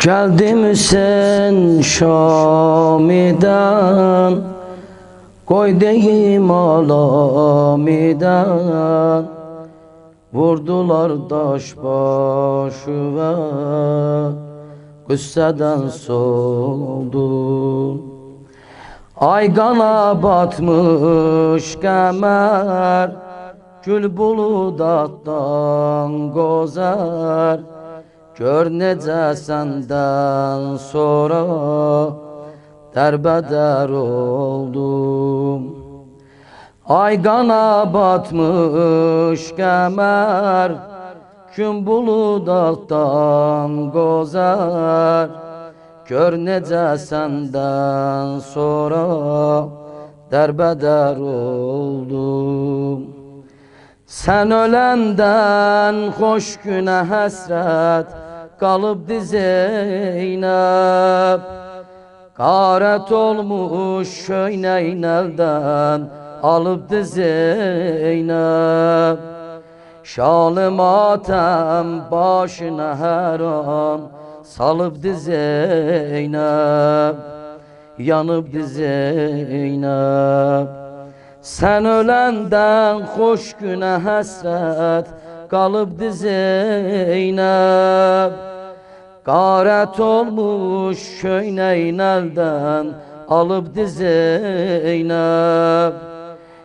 Geldim sen Şami'den, koy deyim alami'den. Vurdular taş başı ve kısseden soldum. Ay kana batmış kemer, gül buludattan gozer. Gör necə səndən sonra dərbədər oldum. Ay qana batmış qəmər, gün buludaqdan qozər. Gör necə səndən sonra dərbədər oldum. Sən öləndən xoş günə həsrət qalıbdı Zeynəb. Qarət olmuş köynəyin əldən alıbdı Zeynəb. Şalı matəm başına hər an salıbdı Zeynəb. Yanıbdı Zeynəb. Sən öləndən xoş günə həsrət qalıbdı Zeynəb. Qarət olmuş köynəyin əldən alıbdı Zeynəb.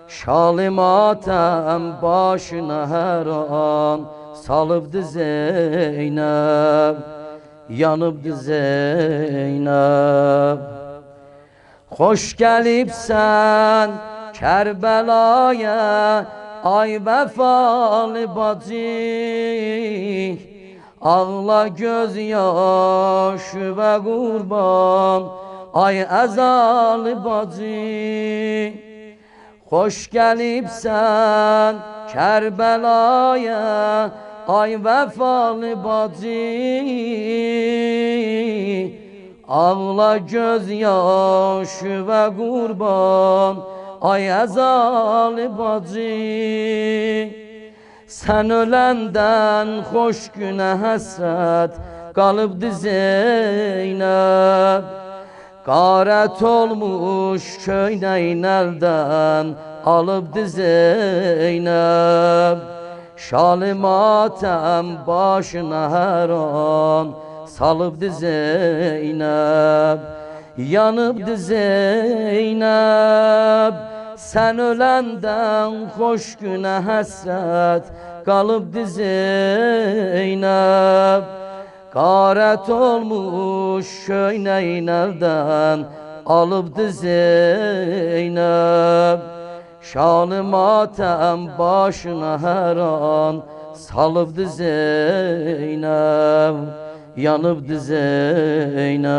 Şalı matəm başına hər an salıbdı Zeynəb. Yanıbdı Zeynəb. Xoş gəlibsən Kərbəlaya, ay vəfalı bacı. Ağla göz yaşı və qurban, ay əzalı bacı. Xoş gəlibsən Kərbəlaya, ay vəfalı bacı. Ağla göz yaşı və qurban, ay əzalı bacı. Sən öləndən xoş günə həsrət qalıbdı Zeynəb. Qarət olmuş köynəyin əldən alıbdı Zeynəb. Şalı matəm başına hər an salıbdı Zeynəb. Yanıbdı Zeynəb. Sən öləndən xoş günə həsrət qalıbdı Zeynəb. Qarət olmuş köynəyin əldən alıbdı Zeynəb. Şanı matəm başına hər an salıbdı Zeynəb. Yanıbdı Zeynəb.